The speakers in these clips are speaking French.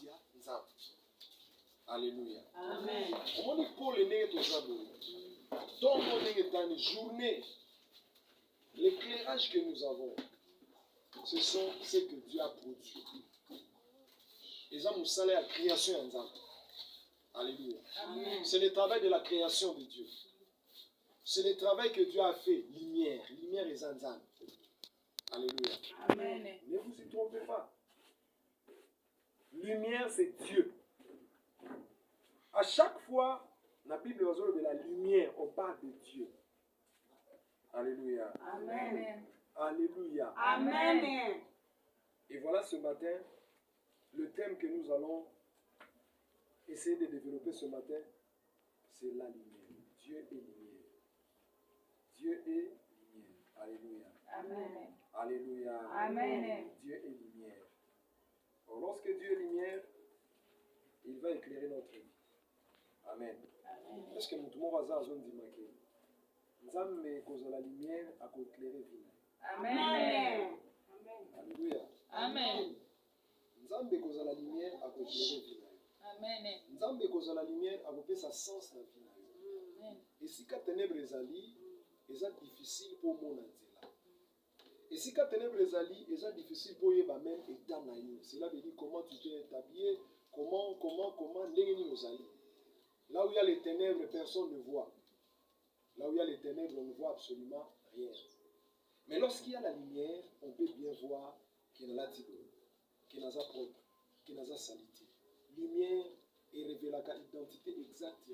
ya nzambe. Alléluia. Amen. Comment dit Paul est né aux abonnés? Dans mon journée, l'éclairage que nous avons, ce sont ce que Dieu a produit. Et ça nous salaire à la création ensemble. Alléluia. Amen. C'est le travail de la création de Dieu. C'est le travail que Dieu a fait. Lumière. Lumière et zanzan. Alléluia. Amen. Ne vous y trompez pas. Lumière, c'est Dieu. À chaque fois, dans la Bible de la lumière, on parle de Dieu. Alléluia. Amen. Alléluia. Amen. Et voilà ce matin, le thème que nous allons essayer de développer ce matin, c'est la lumière. Dieu est lumière. Dieu est lumière. Alléluia. Amen. Alléluia. Amen. Dieu est lumière. Alors, lorsque Dieu est lumière, il va éclairer notre vie. Amen. Est-ce que tout le monde va zone dimaké? Nzambe cause la lumière à éclairer vie. Amen. Alléluia. Amen. Nzambe cause la lumière à éclairer vie. Amen. Nzambe cause la lumière à faire sa sens dans la vie. Et si les ténèbres zali, c'est difficile pour mon nzela. Et si les ténèbres zali, c'est difficile pour y même et dans la vie. Cela veut dire comment tu t'es établi, comment ndengeni ozali. Là où il y a les ténèbres, personne ne voit. Là où il y a les ténèbres, on ne voit absolument rien. Mais lorsqu'il y a la lumière, on peut bien voir qu'il y a la tibo, qu'il y a la propre, qu'il y a la salité. Lumière et révèle l'identité exacte.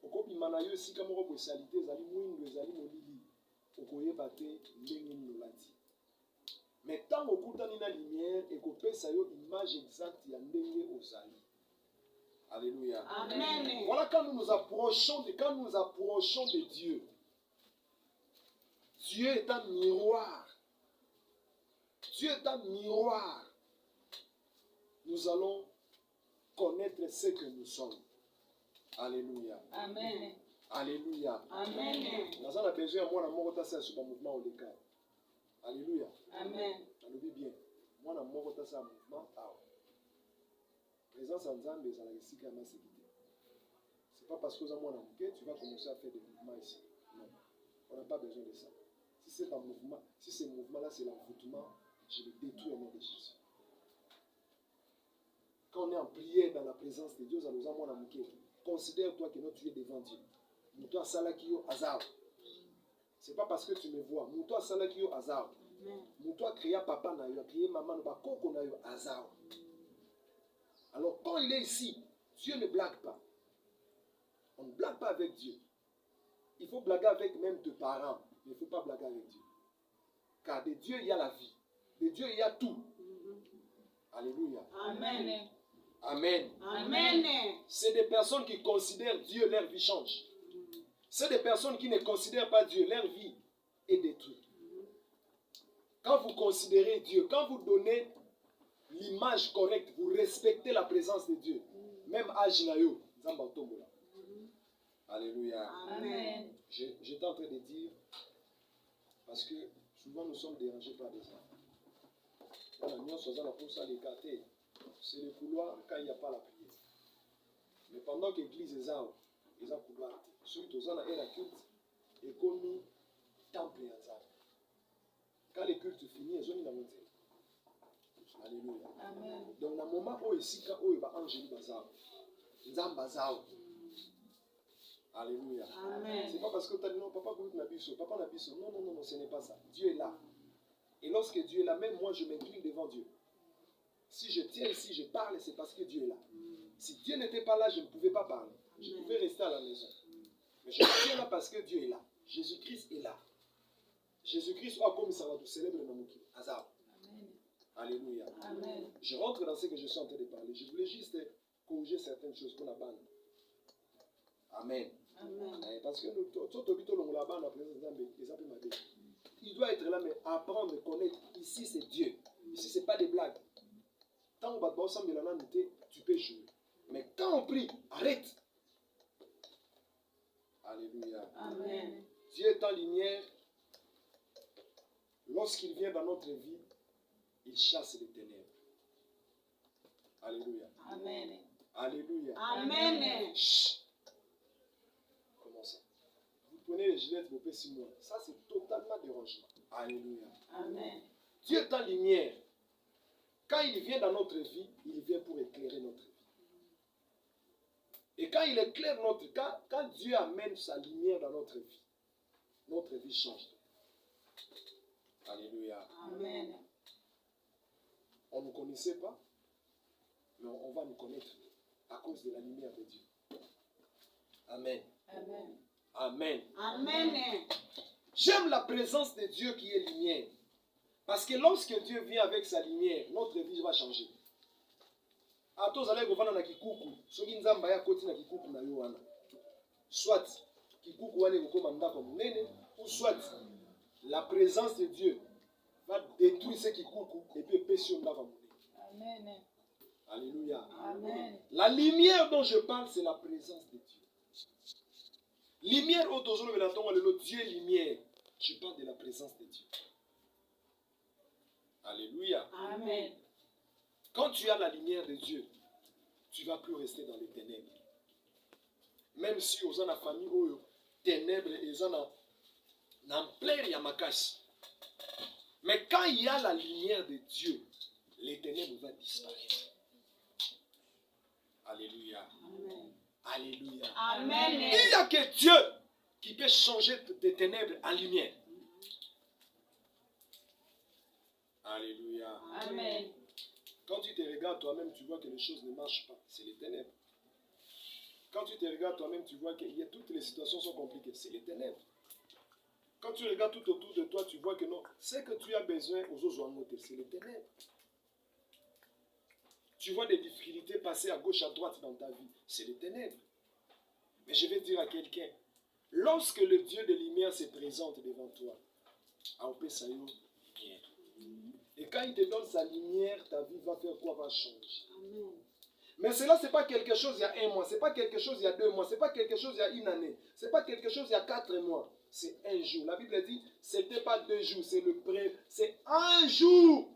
Okobi manayo si kamoko bo salité zali mwindu zali molili. Okoye bate ndenge nolati. Mais tant okutani na lumière et kopesa yo image exacte ya ndenge ozali. Alléluia. Amen. Voilà quand nous nous approchons de Dieu. Dieu est un miroir. Dieu est un miroir. Nous allons connaître ce que nous sommes. Alléluia. Amen. Alléluia. Amen. Nous avons besoin de moi moko tasa sur le mouvement au décal. Alléluia. Amen. Alléluia bien. Moi moko tasa mouvement awa. Présence en Zambie, ça la ici comme sécurité. C'est pas parce que vous avez un bouquet, tu vas commencer à faire des mouvements ici. Non. On n'a pas besoin de ça. Si c'est un mouvement, si ce mouvement-là c'est l'envoûtement, je le détruis au nom de Jésus. Quand on est en prière dans la présence de Dieu, ça nous a mon bouquet. Considère-toi que tu es devant Dieu. Moutoua salakio azar. C'est pas parce que tu me vois. Moutoua salakio azar. Moutoua créa papa na yo, créa maman na koko na yo azar. Alors quand il est ici, Dieu ne blague pas. On ne blague pas avec Dieu. Il faut blaguer avec même tes parents, mais il ne faut pas blaguer avec Dieu. Car de Dieu, il y a la vie. De Dieu, il y a tout. Alléluia. Amen. Amen. Amen. C'est des personnes qui considèrent Dieu, leur vie change. C'est des personnes qui ne considèrent pas Dieu, leur vie est détruite. Quand vous considérez Dieu, quand vous donnez l'image correcte, vous respectez la présence de Dieu. Même Ajnayo, Zamba Tombola. Alléluia. Amen. J'étais en train de dire, parce que souvent nous sommes dérangés par des enfants. C'est le couloir quand il n'y a pas la prière. Mais pendant que l'église est là, il y a un couloir. Ceux qui sont là, il y a culte, et comme temple et quand les cultes finissent, ils ont une montée. Alléluia. Amen. Donc, dans le moment où ici, quand il va Angélie Bazar, Nzambazao. Alléluia. Amen. C'est pas parce que tu as dit non, papa Nabiso, papa Nabiso. Non, non, non, non, ce n'est pas ça. Dieu est là. Et lorsque Dieu est là, même moi, je m'incline devant Dieu. Si je tiens ici, je parle, c'est parce que Dieu est là. Si Dieu n'était pas là, je ne pouvais pas parler. Je pouvais rester à la maison. Mais je tiens là parce que Dieu est là. Jésus-Christ est là. Jésus-Christ, comme ça va tout célèbre le Mamouki. Azar. Alléluia. Amen. Je rentre dans ce que je suis en train de parler. Je voulais juste corriger certaines choses pour la bande. Amen. Amen. Parce que nous, il doit être là, mais apprendre à connaître. Ici, c'est Dieu. Ici, ce n'est pas des blagues. Tant que tu peux jouer. Mais quand on prie, arrête. Alléluia. Amen. Dieu est en lumière. Lorsqu'il vient dans notre vie, il chasse les ténèbres. Alléluia. Amen. Alléluia. Amen. Chut. Comment ça? Vous prenez les gilettes, vous faites 6 mois. Ça, c'est totalement dérangement. Alléluia. Amen. Dieu est en lumière. Quand il vient dans notre vie, il vient pour éclairer notre vie. Et quand il éclaire notre vie, quand Dieu amène sa lumière dans notre vie change. Alléluia. Amen. On ne nous connaissait pas, mais on va nous connaître à cause de la lumière de Dieu. Amen. Amen. Amen. Amen. J'aime la présence de Dieu qui est lumière. Parce que lorsque Dieu vient avec sa lumière, notre vie va changer. Soit ou soit la présence de Dieu va détruire ce kikuku et puis pécher au Amen. Alléluia. Amen. La lumière dont je parle, c'est la présence de Dieu. Lumière au Dieu est lumière. Je parle de la présence de Dieu. Alléluia. Amen. Quand tu as la lumière de Dieu, tu ne vas plus rester dans les ténèbres. Même si aux la famille, aux ténèbres, ils ont en plein yamakash. Mais quand il y a la lumière de Dieu, les ténèbres vont disparaître. Alléluia. Amen. Alléluia. Amen. Il n'y a que Dieu qui peut changer des ténèbres en lumière. Alléluia. Amen. Quand tu te regardes toi-même, tu vois que les choses ne marchent pas. C'est les ténèbres. Quand tu te regardes toi-même, tu vois que toutes les situations sont compliquées. C'est les ténèbres. Quand tu regardes tout autour de toi, tu vois que non, ce que tu as besoin aux autres noter, c'est les ténèbres. Tu vois des difficultés passer à gauche, à droite dans ta vie, c'est les ténèbres. Mais je vais dire à quelqu'un, lorsque le Dieu de lumière se présente devant toi, et quand il te donne sa lumière, ta vie va faire quoi? Va changer. Amen. Mais cela, ce n'est pas quelque chose il y a 1 mois, ce n'est pas quelque chose il y a 2 mois, ce n'est pas quelque chose il y a 1 année, ce n'est pas quelque chose il y a 4 mois, c'est un jour. La Bible dit, ce n'était pas 2 jours, c'est un jour.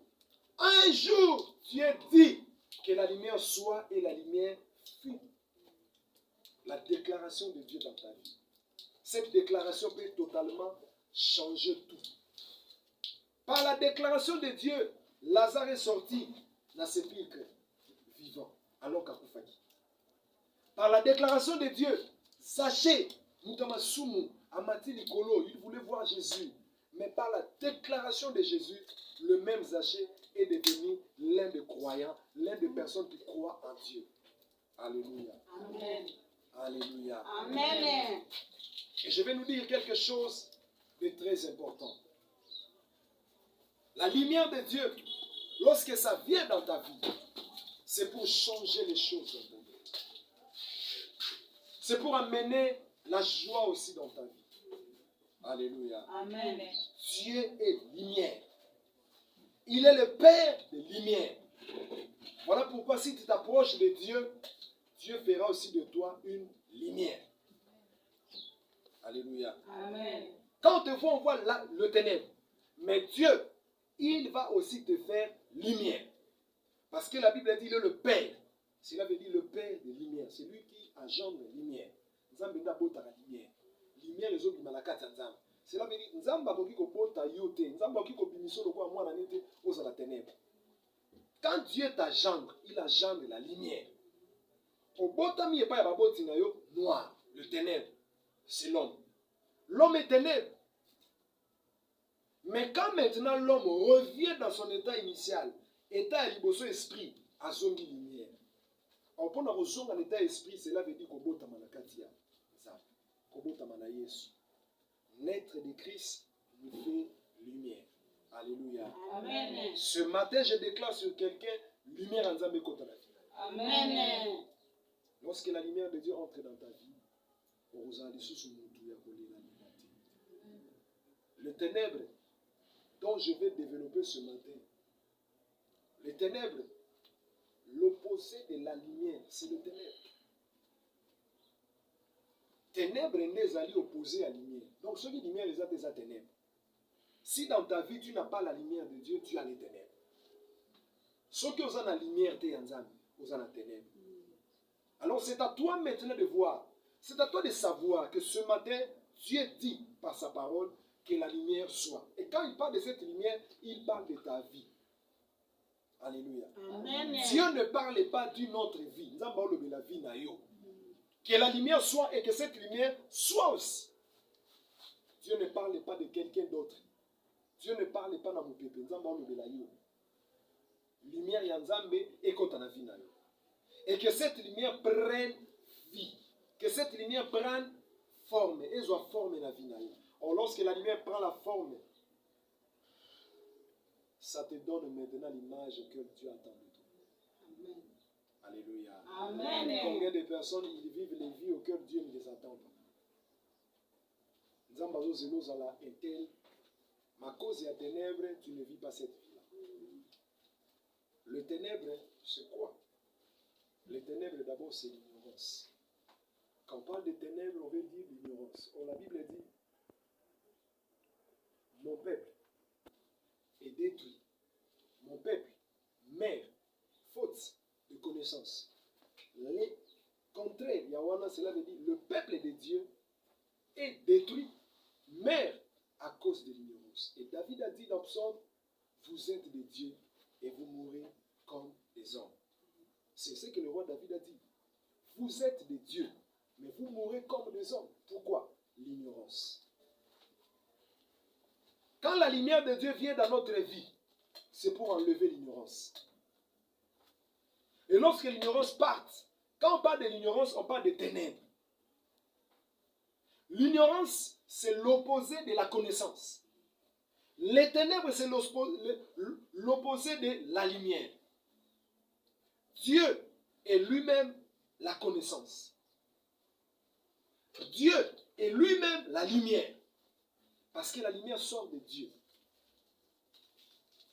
Un jour, Dieu dit que la lumière soit et la lumière fut. La déclaration de Dieu dans ta vie. Cette déclaration peut totalement changer tout. Par la déclaration de Dieu, Lazare est sorti dans ce sépulcre vivant, alors qu'Akoufaki. Par la déclaration de Dieu, Zaché, Moutamasumu, Amati Likolo, il voulait voir Jésus. Mais par la déclaration de Jésus, le même Zaché est devenu l'un des croyants, l'un des personnes qui croient en Dieu. Alléluia. Amen. Alléluia. Amen. Et je vais nous dire quelque chose de très important. La lumière de Dieu, lorsque ça vient dans ta vie, c'est pour changer les choses dans ta vie. C'est pour amener la joie aussi dans ta vie. Alléluia. Amen. Dieu est lumière. Il est le Père de lumière. Voilà pourquoi si tu t'approches de Dieu, Dieu fera aussi de toi une lumière. Alléluia. Amen. Quand on te voit, on voit le ténèbre. Mais Dieu, il va aussi te faire lumière. Parce que la Bible dit, il est le Père. Cela veut dire le Père de lumière. C'est lui qui engendre la lumière. Nzambe ndabota la lumière. Lumière les autres malakati nzambe. Cela veut dire nzamba koki ko bota yote. Nzamba koki ko bimiso lokwa mwana nete oza la ténèbre. Quand Dieu t'engendre, il engendre la lumière. Au bota mi epa ya baboti na yo noir, le ténèbre, c'est l'homme. L'homme est ténèbre. Mais quand maintenant l'homme revient dans son état initial, état liboso esprit, à zongi lumière. En prenant au zongi en état esprit, cela veut dire kobota manakati ya nzambe, kobota mana Yesu. Naître de Christ nous fait lumière. Alléluia. Amen. Ce matin, je déclare sur quelqu'un lumière en nzambe kota la vie. Amen. Lorsque la lumière de Dieu entre dans ta vie, le ténèbre dont je vais développer ce matin, le ténèbre, l'opposé de la lumière, c'est le ténèbre. Ténèbre n'est allié opposé à la lumière. Donc, ce qui est lumière, les autres, c'est ténèbres. Si dans ta vie, tu n'as pas la lumière de Dieu, tu as les ténèbres. Ce qui est la lumière, tu es en Zambie. aux en ténèbres. Alors c'est à toi maintenant de voir, c'est à toi de savoir que ce matin, Dieu dit par sa parole que la lumière soit. Et quand il parle de cette lumière, il parle de ta vie. Alléluia. Amen. Dieu ne parle pas d'une autre vie. Nous avons parlé de la vie naïo. Que la lumière soit et que cette lumière soit aussi. Dieu ne parle pas de quelqu'un d'autre. Dieu ne parle pas dans mon peuple. Nous avons parlé de la yo. Lumière yanzambe et quand on a vie naïo. Et que cette lumière prenne vie. Que cette lumière prenne forme. Et soit forme la vie naïo. Or lorsque la lumière prend la forme, ça te donne maintenant l'image que Dieu attend de toi. Amen. Alléluia. Amen. Combien de personnes ils vivent les vies auxquelles Dieu ne les attend pas. Zambazo zelozala est-elle, ma cause est à ténèbres, tu ne vis pas cette vie-là. Le ténèbre, c'est quoi? Le ténèbre d'abord c'est l'ignorance. Quand on parle de ténèbres, on veut dire l'ignorance. Or la Bible dit, mon peuple est détruit. Mon peuple meurt, faute de connaissance. Les contraires, Yawana, cela veut dire, le peuple de Dieu est détruit, meurt à cause de l'ignorance. Et David a dit dans Psaume, vous êtes des dieux et vous mourrez comme des hommes. C'est ce que le roi David a dit. Vous êtes des dieux, mais vous mourrez comme des hommes. Pourquoi? L'ignorance. Quand la lumière de Dieu vient dans notre vie, c'est pour enlever l'ignorance. Et lorsque l'ignorance part, quand on parle de l'ignorance, on parle de ténèbres. L'ignorance, c'est l'opposé de la connaissance. Les ténèbres, c'est l'opposé de la lumière. Dieu est lui-même la connaissance. Dieu est lui-même la lumière. Parce que la lumière sort de Dieu.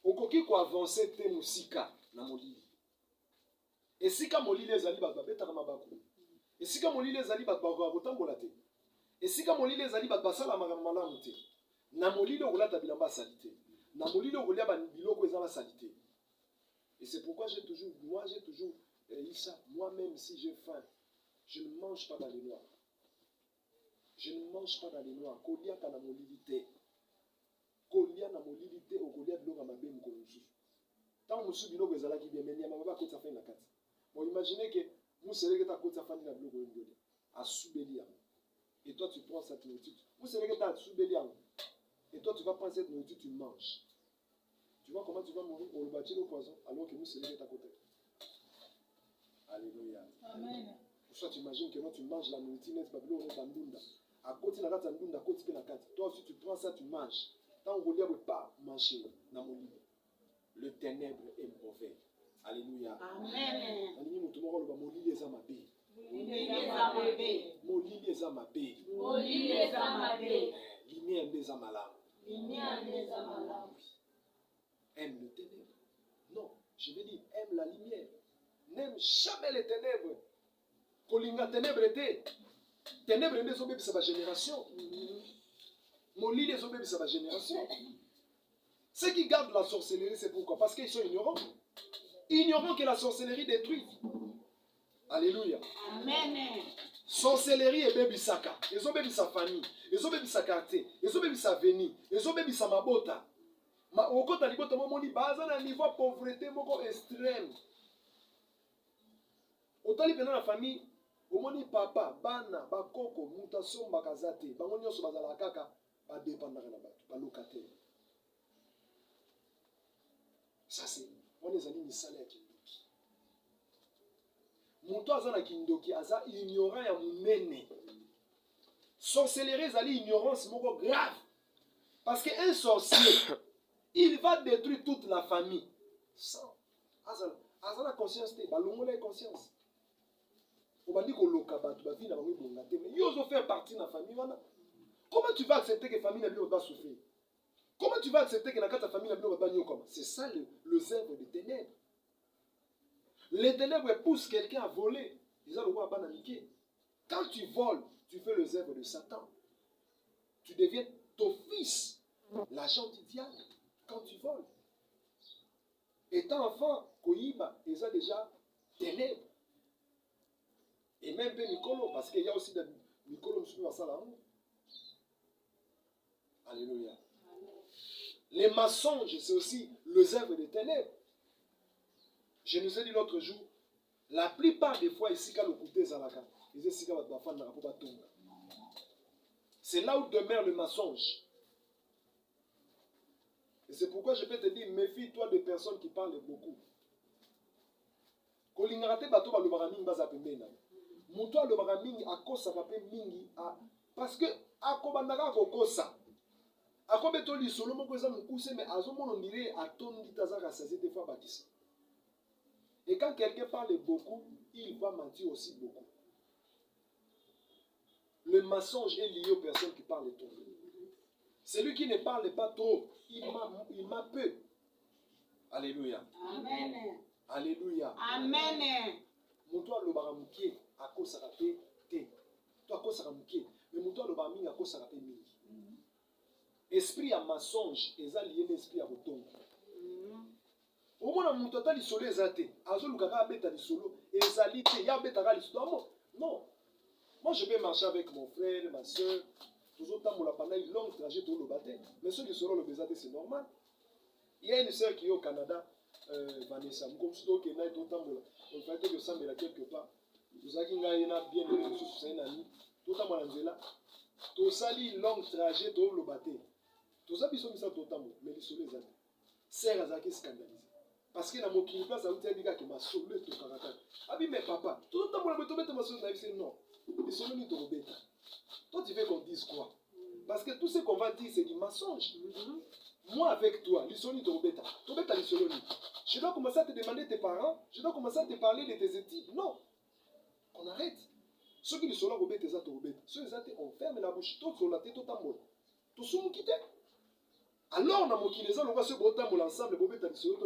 Okoki ko avancer te musika na molili. Esika molili ezali bato babetaka mabako. Esika molili ezali bato bakotambola te. Esika molili ezali bato basala makambo malamu te. Na molili okolata bilamba asali te. Na molili okolia biloko eza basali te. Et c'est pourquoi j'ai toujours dit ça. Moi-même, si j'ai faim, je ne mange pas dans les noirs. Je ne mange pas dans les noirs. Kolia kana molili te. Kolia na molili te okolia biloko mabe mokolo mosusu. Tant mosusu biloko ezalaki bien, mais nyama ba kotsa fin na kati. Bon, imaginez que museleke ta kotsa fandi na biloko ngoli. Asubeli yango. Et toi tu prends cette nourriture. Museleke ta asubeli yango. Et toi tu vas prendre cette nourriture, tu manges. Tu vois comment tu vas mourir au bâtir le poison alors que museleke ta côté. Alléluia. Amen. Pour ça tu imagines que quand tu manges la nourriture, n'est-ce pas biloko ta ndunda. À côté na kati ndunda, à côté na kati. Toi aussi tu prends ça, tu manges. Tant qu'on ne peut pas manger dans mon lit, le ténèbre est mauvais. Alléluia. Amen. Molili eza mabe. Molili eza mabe. Lumière eza malamu. Aime le ténèbre. Non, je veux dire, aime la lumière. N'aime jamais les ténèbres. Kolinga ténèbre était. Ténèbre n'est pas sa génération. Molili est sauvé de sa génération. Ceux qui gardent la sorcellerie, c'est pourquoi? Parce qu'ils sont ignorants. Ignorants que la sorcellerie détruit. Alléluia. Amen. Sorcellerie et bébisaka. Ils ont bébi sa famille. Ils ont bébi sa quartier. Ils ont bébi sa veni. Ils ont bébi sa mabota. Au côté de l'ibota, mon baza na niveau de pauvreté moko extrême. Autant li la famille, au moni papa, bana, bakoko, mutation, bakazate, bangonyo so bazala kaka. Pas dépendant de la batte, pas locataire. Ça c'est, on est allé misale à Kindoki. Mon toit à Kindoki, aza ignorant ya munene. Sorcellerie zali ignorance moko grave. Parce qu'un sorcier, il va détruire toute la famille. Sans, aza la conscience te, balongo la conscience. On va dire que l'okaba, tu vas vivre dans le monde, mais ils ont fait partie de la famille, voilà. Comment tu vas accepter que la famille n'a pas souffrir? Comment tu vas accepter que la famille n'a pas souffrir? C'est ça le zèbre des ténèbres. Les ténèbres poussent quelqu'un à voler. Ils ont le droit à bananiquer. Quand tu voles, tu fais le zèbre de Satan. Tu deviens ton fils, l'agent du diable, quand tu voles. Étant enfant, Koyiba, ils ont déjà ténèbres. Et même Mikolo, parce qu'il y a aussi des Mikolo qui sont à l'amour. Alléluia. Les mensonges, c'est aussi les œuvres des ténèbres. Je nous ai dit l'autre jour, la plupart des fois, ici, quand le côté est à la carte, c'est là où demeure le mensonge. Et c'est pourquoi je peux te dire, méfie-toi des personnes qui parlent beaucoup. Parce que akobandaka kokosa akobeto lisolo moko eza mokuse mais azomona ondire atondi tazaka saisi des fois bakisa. Et quand quelqu'un parle beaucoup, il va mentir aussi beaucoup. Le mensonge est lié aux personnes qui parlent trop. Celui qui ne parle pas trop, il m'a peu. Alléluia. Amen. Alléluia. Amen. Mutu alobaka mukie akosaka pe te. To akosaka mukie, mais mutu alobaka mingi akosaka pe mingi. Esprit ya mensonge eza lié na esprit ya botongo. Omona mutu ata lisolo eza te, azoluka kaka abeta lisolo ezali te, ya abetaka lisolo. Non. Moi je vais marcher avec mon frère, ma soeur, toujours tambola pendant une longue trajet tout le bâté. Mais ceux qui seront le bézaté, c'est normal. Il y a une soeur qui est au Canada, Vanessa, comme si tu es tout tambola. On fait que ça mais là quelque part. Vous avez bien les choses sur un ami. Tout tambola nzela. Tout sali long trajet tout le bâté. Tout ça biso misa tout tambola, mais les soleils zaki. Sœur azaki scandalisé. Parce que dans mon kili place, ça vous dit que ma soleil tout caractère. Abi mais papa, tout tambola mais tout mettre ma soleil c'est non. Les soleils ni to bêta. Toi, tu veux qu'on dise quoi? Parce que tout ce qu'on va dire, c'est du mensonge. Moi, avec toi, l'isoni tobeta. Tobeta l'isoni. Je dois commencer à te demander tes parents. Je dois commencer à te parler de tes études. Non. On arrête. Ceux qui sont là, tobeta, ça tobeta. Ceux qui on ferme la bouche. Tout sur la tête, tout en mode. Tout sur mon quitté. Alors, on a mon kinésa, on va se botter ensemble. Tobeta l'isoni,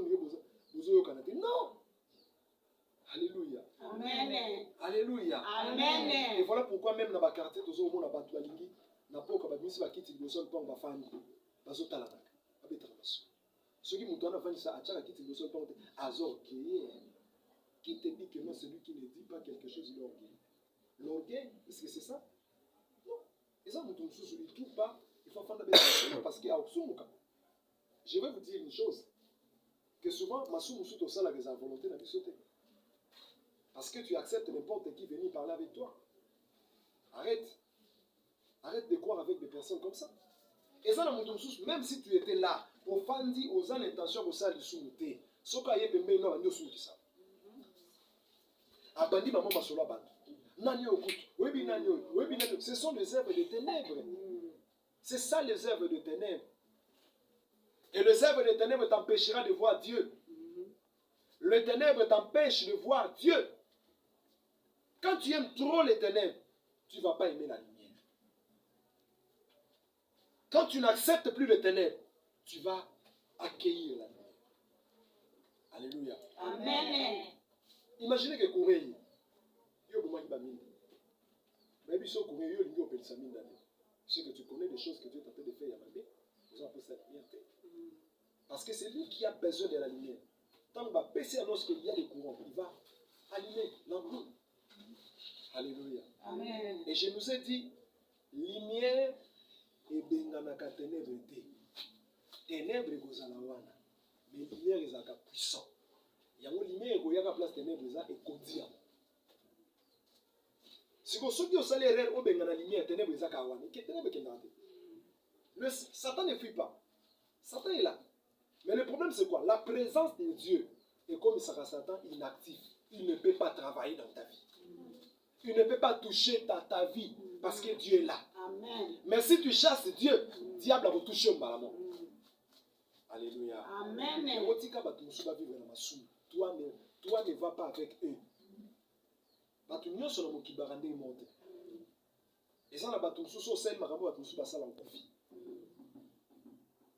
vous avez canadé. Non. Alléluia. Amen. Alléluia. Amen. Et voilà pourquoi même dans ma quartier, tous au monde a battu la ligne. Na pas quand bamisi ba kiti liboso mpa ba fandi. Bazo talaka. Abetaka maso. Ceux qui m'ont a fandi ça atchaka kiti liboso mpa azorgueillé. Qui te dit que non, celui qui ne dit pas quelque chose, il est orgueilleux. L'orgueil, est-ce que c'est ça? Non. Et ça, il ne tout pas. Il faut faire parce qu'il y a Oksumuka. Je vais vous dire une chose. Que souvent, ma soumoussou au la volonté n'a pas sauté. Parce que tu acceptes n'importe qui venir parler avec toi. Arrête. Arrête de croire avec des personnes comme ça. Et ça, même si tu étais là, pour faire aux intentions de ça, ce sont les œuvres de ténèbres. C'est ça les œuvres de ténèbres. Et les œuvres de ténèbres t'empêchera de voir Dieu. Le ténèbre t'empêche de voir Dieu. Quand tu aimes trop les ténèbres, tu ne vas pas aimer la lumière. Quand tu n'acceptes plus les ténèbres, tu vas accueillir la lumière. Alléluia. Amen. Imaginez que Koureyi, c'est que tu connais des choses que tu es en train de faire, vous appelez ça la liberté. Parce que c'est lui qui a besoin de la lumière. Tant qu'il va baisser annonce qu'il y a des courants, il va allumer l'ampoule. Alléluia. Amen. Et je nous ai dit, lumière et benganaka ténèbres té. Ténèbres kozala wana. Mais lumière ezaka puissant. Yango lumière ekoyaka place ténèbres eza ekodia. Siko soki osali erreur obengana lumière ténèbres ezaka wana. Ke ténèbres kendaka te. Le Satan ne fuit pas. Satan est là. Mais le problème c'est quoi? La présence de Dieu est comme Satan inactif. Il ne peut pas travailler dans ta vie. Il ne peut pas toucher ta vie parce que Dieu est là. Amen. Mais si tu chasses Dieu, le diable va toucher au malamon. Alléluia. Amen. Toi ne vas pas avec eux. Et ça,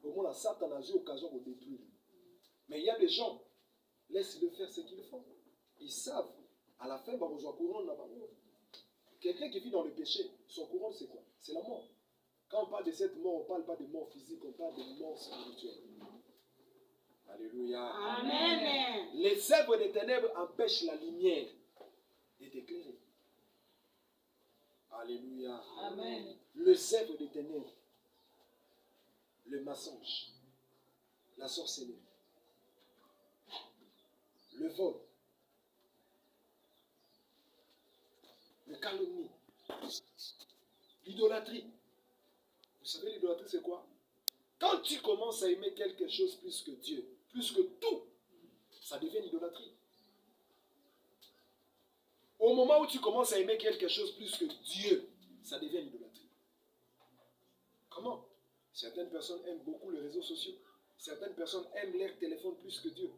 au moins, la Satan a eu l'occasion de détruire. Mais il y a des gens, laisse-le faire ce qu'ils font. Ils savent, à la fin, quelqu'un qui vit dans le péché, son courant, c'est quoi? C'est la mort. Quand on parle de cette mort, on ne parle pas de mort physique, on parle de mort spirituelle. Alléluia. Amen. Les œuvres des ténèbres empêchent la lumière de t'éclairer. Alléluia. Amen. Les œuvres des ténèbres, le mensonge, la sorcellerie, le vol, le calomnie, l'idolâtrie. Vous savez, l'idolâtrie, c'est quoi? Quand tu commences à aimer quelque chose plus que Dieu, plus que tout, ça devient l'idolâtrie. Au moment où tu commences à aimer quelque chose plus que Dieu, ça devient l'idolâtrie. Comment? Certaines personnes aiment beaucoup les réseaux sociaux. Certaines personnes aiment leur téléphone plus que Dieu.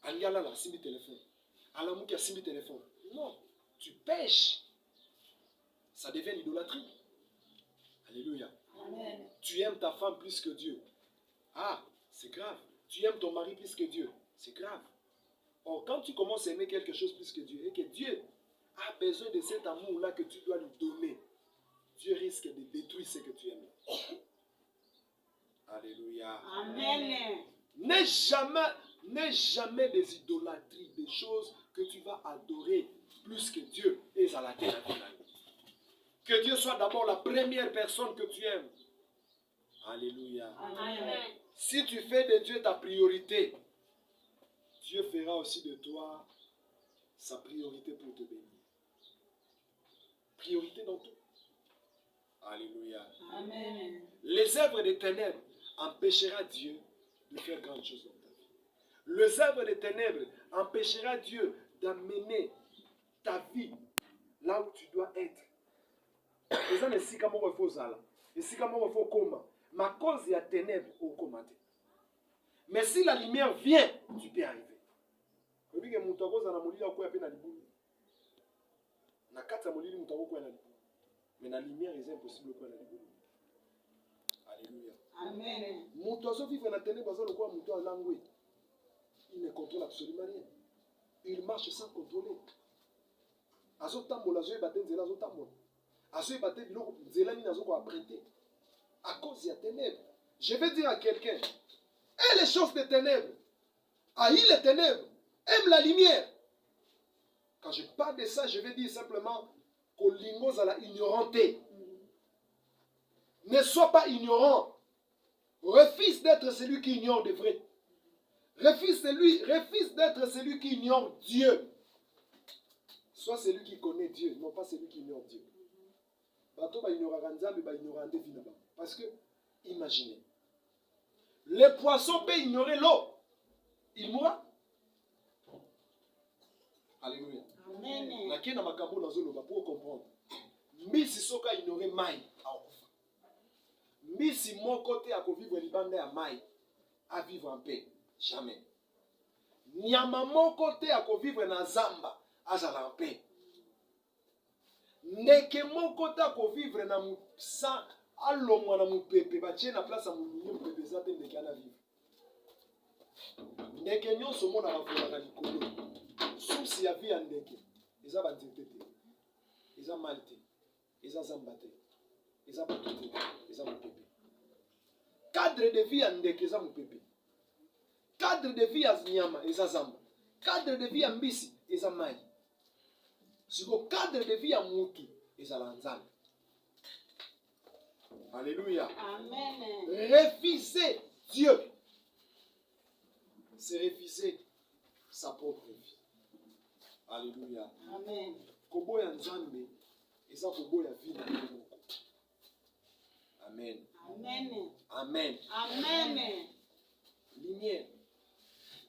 Aliala la simbi téléphone. Alamouki a simbi téléphone. Non, tu pêches. Ça devient l'idolâtrie. Alléluia. Amen. Tu aimes ta femme plus que Dieu. Ah, c'est grave. Tu aimes ton mari plus que Dieu. C'est grave. Or, quand tu commences à aimer quelque chose plus que Dieu, et que Dieu a besoin de cet amour-là que tu dois lui donner, Dieu risque de détruire ce que tu aimes. Alléluia. Amen. N'aie jamais des idolâtries, des choses que tu vas adorer plus que Dieu. Et ça la terre. Que Dieu soit d'abord la première personne que tu aimes. Alléluia. Amen. Si tu fais de Dieu ta priorité, Dieu fera aussi de toi sa priorité pour te bénir. Priorité dans tout. Alléluia. Amen. Les œuvres des ténèbres empêchera Dieu de faire grandes choses dans ta vie. Les œuvres des ténèbres empêchera Dieu d'amener ta vie là où tu dois être. Et ça, c'est comme on faut ça. Et c'est comme on faut comment. Ma cause est à ténèbres au commentaire. Mais si la lumière vient, tu peux arriver. Mais la lumière est impossible. Alléluia. Amen. Il ne contrôle absolument rien. Il marche sans contrôler. À cause des ténèbres. Je vais dire à quelqu'un, aie les choses des ténèbres, haïs les ténèbres, aime la lumière. Quand je parle de ça, je vais dire simplement qu'au lingos à la ignoranté. Ne sois pas ignorant. Refuse d'être celui qui ignore de vrai. Refuse d'être celui qui ignore Dieu. Sois celui qui connaît Dieu, non pas celui qui ignore Dieu. Parce que, imaginez, les poissons peuvent ignorer l'eau. Il mourra. Alléluia. Amen. Nakena makambo nazoloba pour comprendre. Mbisi soka ignorer mai akufa. Mbisi moko te akovivre libanda ya mai à vivre en paix. Jamais. Nyama moko te akovivre na zamba azala en paix. Ndeke moko te akovivre na musa alongwa na mupepe batie na place ya mulungu mupepe za te ndeke ana vivre. Ndeke nyonso mona bavolaka likolo. Source ya vie ya ndeke eza banzete te, eza mal te, eza zamba te, eza bato te, eza mupepe. Cadre de vie ya ndeke eza mupepe. Cadre de vie ya nyama eza zamba. Cadre de vie ya mbisi eza mai. Siko cadre de vie ya mutu eza la nzambe. Alléluia. Amen. Refuser Dieu, c'est refuser sa propre vie. Alléluia. Amen. Koboya nzambe eza koboya vie na moko. Amen. Amen. Amen. Amen. Lumière,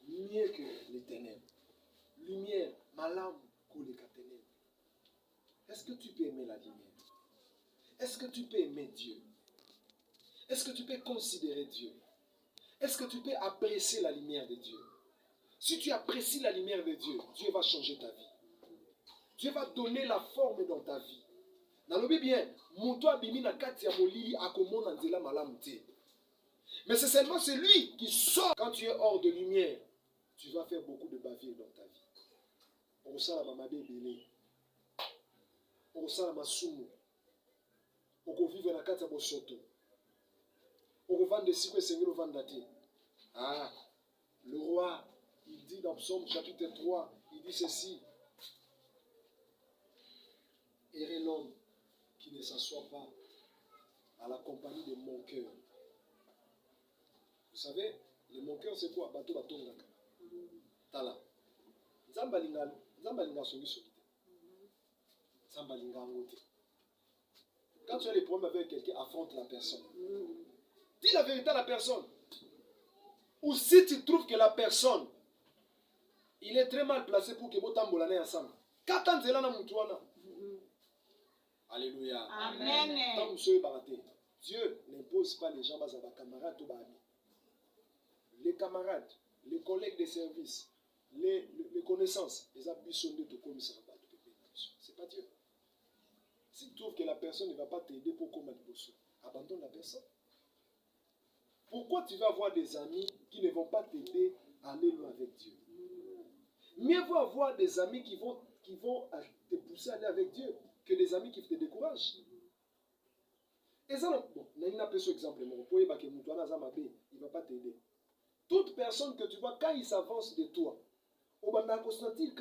mieux que les ténèbres. Lumière, malamu koleka ténèbres. Est-ce que tu peux aimer la lumière? Est-ce que tu peux aimer Dieu? Est-ce que tu peux considérer Dieu? Est-ce que tu peux apprécier la lumière de Dieu? Si tu apprécies la lumière de Dieu, Dieu va changer ta vie. Dieu va donner la forme dans ta vie. Nalobi bien, muto abimi na kati ya molili akomona nzela malamu te. Mais c'est seulement celui qui sort. Quand tu es hors de lumière, tu vas faire beaucoup de bavures dans ta vie. Okosala bamabe ebele. Okosala masumu. Okovivre na kati ya bosoto. Okovanda esiko esengeli ovanda te. Ah, Le roi, il dit dans Psaume chapitre 3, il dit ceci. Errez l'homme qui ne s'assoit pas à la compagnie des moqueurs. Vous savez, les moqueurs, c'est quoi? Bateau, bateau, ngaka. Tala. Zambalinga songi songi. Zambalinga ngote. Quand tu as des problèmes avec quelqu'un, affronte la personne. Dis la vérité à la personne. Ou si tu trouves que la personne, il est très mal placé pour que vous tambolane ensemble. Alléluia. Amen. Dieu n'impose pas les gens à ses camarades ou amis. Les camarades, les collègues de service, les connaissances, les habitudes de commissaire. C'est pas Dieu. Si tu trouves que la personne ne va pas t'aider pour combattre, abandonne la personne. Pourquoi tu vas avoir des amis qui ne vont pas t'aider à aller loin avec Dieu? Mieux vaut avoir des amis qui vont te pousser à aller avec Dieu que des amis qui te découragent. Et ça, bon, il y a un exemple. Il ne va pas t'aider. Toute personne que tu vois, quand il s'avance de toi, cela veut dire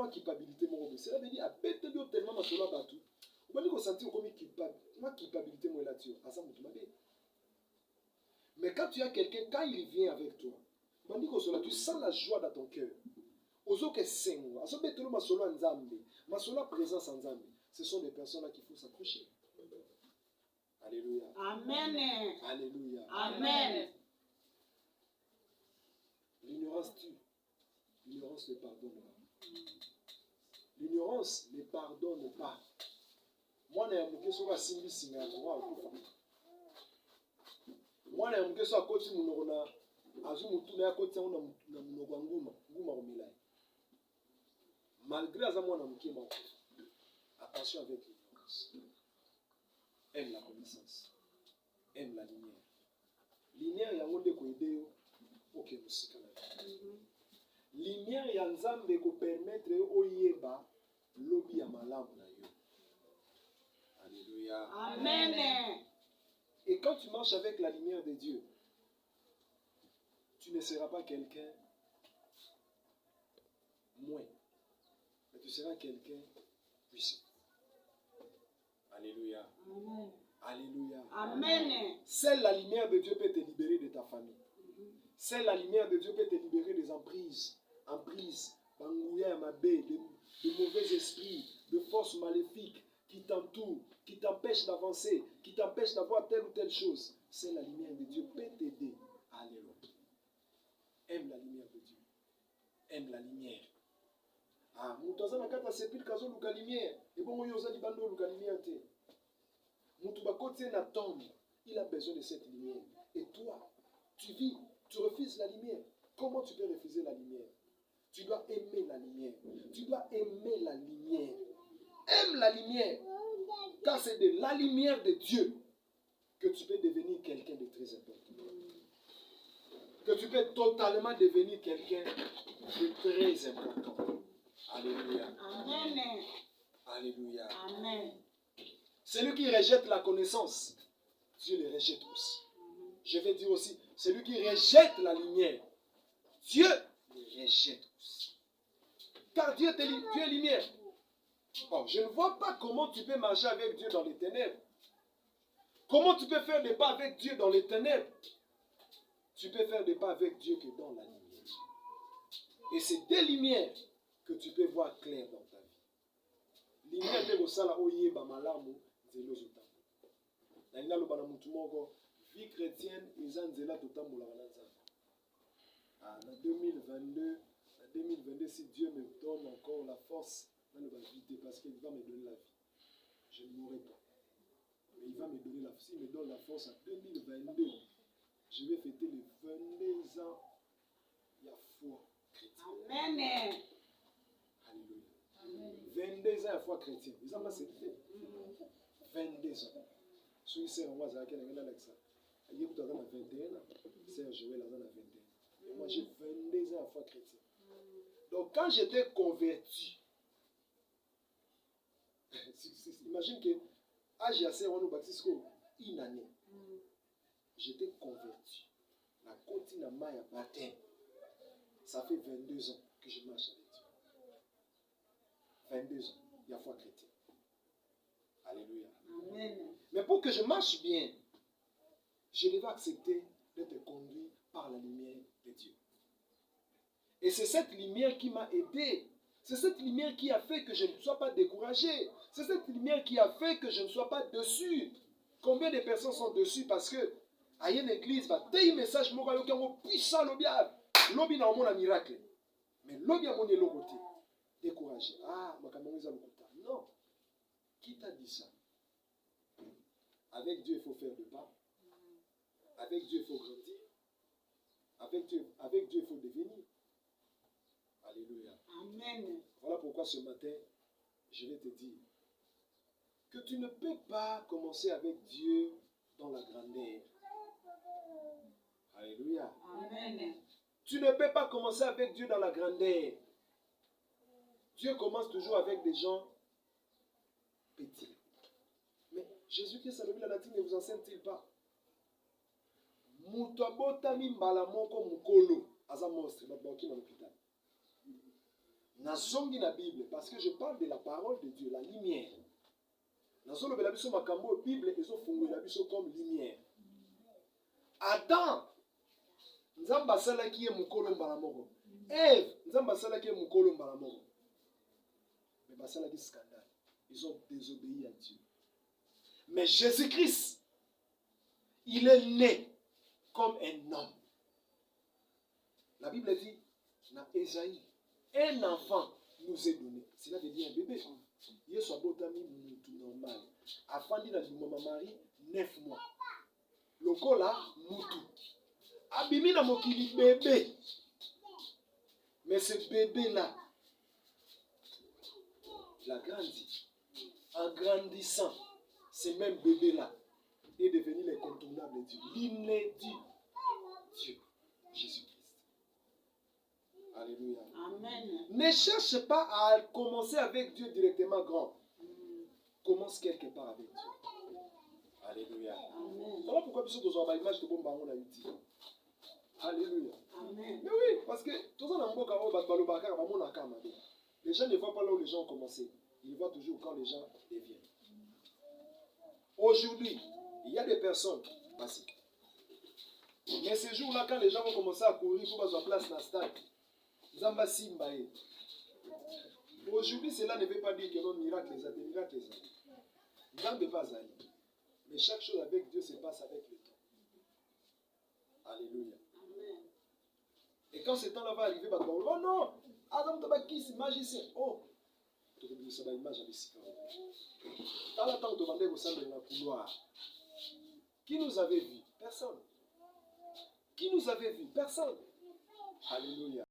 culpabilité. Cela veut dire tellement culpabilité. Mais quand tu as quelqu'un, quand il vient avec toi, tu sens la joie dans ton cœur. Ce sont des personnes qu'il faut s'approcher. Alléluia. Amen. Alléluia. Amen. L'ignorance tue. L'ignorance ne pardonne pas. L'ignorance ne pardonne pas. Moi, je ne sais pas si je malgré attention avec l'ignorance. Aime la connaissance. Aime la lumière. Lumière, il y a un monde qui est ok, lumière, il y a un zam qui permettre au yeba lobby à malam na yo. Alléluia. Amen. Et quand tu marches avec la lumière de Dieu, tu ne seras pas quelqu'un moins, mais tu seras quelqu'un puissant. Alléluia. Amen. Alléluia. Amen. Seule la lumière de Dieu peut te libérer de ta famille. Seule la lumière de Dieu peut te libérer des emprises, de mauvais esprits, de forces maléfiques qui t'entourent, qui t'empêchent d'avancer, qui t'empêchent d'avoir telle ou telle chose. Seule la lumière de Dieu peut t'aider à aller loin. Aime la lumière de Dieu. Aime la lumière. Ah, mutuaza na kata sepil kazo luka lumière. Et bon yoza libando luka lumière te. Mutuba kote na tombe, il a besoin de cette lumière. Et toi, tu vis, tu refuses la lumière. Comment tu peux refuser la lumière? Tu dois aimer la lumière. Tu dois aimer la lumière. Aime la lumière. Car c'est de la lumière de Dieu que tu peux devenir quelqu'un de très important. Que tu peux totalement devenir quelqu'un de très important. Alléluia. Amen. Alléluia. Amen. Celui qui rejette la connaissance, Dieu le rejette aussi. Je vais dire aussi, celui qui rejette la lumière, Dieu le rejette aussi. Car Dieu est lumière. Bon, je ne vois pas comment tu peux marcher avec Dieu dans les ténèbres. Comment tu peux faire des pas avec Dieu dans les ténèbres? Tu peux faire des pas avec Dieu que dans la lumière. Et c'est des lumières que tu peux voir clair dans ta vie. Lumière de Bosala Oyeba Malamu Zelozota. Naina Lobana Mutumoko, vie chrétienne, Izanzela Totambola Ranza. En 2022, si Dieu me donne encore la force, je vais vite parce qu'il va me donner la vie. Je ne mourrai pas. Mais il va me donner la force. S'il me donne la force en 2022, je vais fêter les 22 ans. Il y a foi chrétienne. Amen. Alléluia. 22 ans à foi chrétienne. Ils ont c'est 22 ans. Si c'est un mois, il y a Alexa. Il y a 21 ans. C'est Joël, il y a 21. Et moi, j'ai 22 ans à foi chrétienne. Donc, quand j'étais converti, imagine que âge assez on nous baptise une année. J'étais converti. La continue à baptême. Ça fait 22 ans que je marche avec Dieu. 22 ans. Il y a foi chrétienne. Alléluia. Amen. Mais pour que je marche bien, je devais accepter d'être conduit par la lumière de Dieu. Et c'est cette lumière qui m'a aidé. C'est cette lumière qui a fait que je ne sois pas découragé. C'est cette lumière qui a fait que je ne sois pas dessus. Combien de personnes sont dessus parce que à une église, va te un message puissant, l'obi na un miracle. Mais l'obi a mon côté. Découragé. Ah, non. Qui t'a dit ça? Avec Dieu, il faut faire le pas. Avec Dieu, il faut grandir. Avec Dieu, il faut devenir. Alléluia. Amen. Voilà pourquoi ce matin, je vais te dire que tu ne peux pas commencer avec Dieu dans la grandeur. Alléluia. Amen. Tu ne peux pas commencer avec Dieu dans la grandeur. Dieu commence toujours avec des gens petits. Mais Jésus-Christ à la latine ne vous enseigne-t-il pas? Mutabotami mbalamoko mukolo aza monstre baboki na l'hôpital. Nazongi na Bible parce que je parle de la parole de Dieu, la lumière. Nazolo bela biso makambo Bible ezo fungula biso comme lumière. Adam nzamba salaki ye mukolo mbala moko. Ève nzamba salaki ye mukolo mbala moko. Mais basalaki scandale. Ils ont désobéi à Dieu. Mais Jésus-Christ, il est né comme un homme. La Bible dit, dans Ésaïe, un enfant nous est donné. Cela veut dire un bébé. Il est botami moutou normal. Afandi na maman Marie 9 mois. Lokola moutou. Abimi na mokili bébé. Mais ce bébé-là, il a grandi. En grandissant, ce même bébé-là est devenu l'incontournable de Dieu. L'inédit Dieu, Jésus-Christ. Alléluia. Amen. Ne cherche pas à commencer avec Dieu directement grand. Commence quelque part avec Dieu. Alléluia. Amen. Voilà pourquoi nous sommes dans l'image de Bomba on a eu dit. Alléluia. Amen. Mais oui, parce que tout ça dans le les gens ne voient pas là où les gens ont commencé. Ils voient toujours quand les gens deviennent. Aujourd'hui, il y a des personnes passées. Mais ces jours-là, quand les gens vont commencer à courir pour avoir place dans le stade, Zamba Simbaye. Aujourd'hui, cela ne veut pas dire que non, miracle, des miracles. Zamba n'est pas allé. Mais chaque chose avec Dieu se passe avec le temps. Alléluia. Amen. Et quand ce temps-là va arriver, oh non, Adam Tabaki, c'est magicien. Oh, tu peux dire ça, une image avec ça. Dans le temps, tu vas au sein de la couloir. Qui nous avait vu? Personne. Qui nous avait vu? Personne. Alléluia.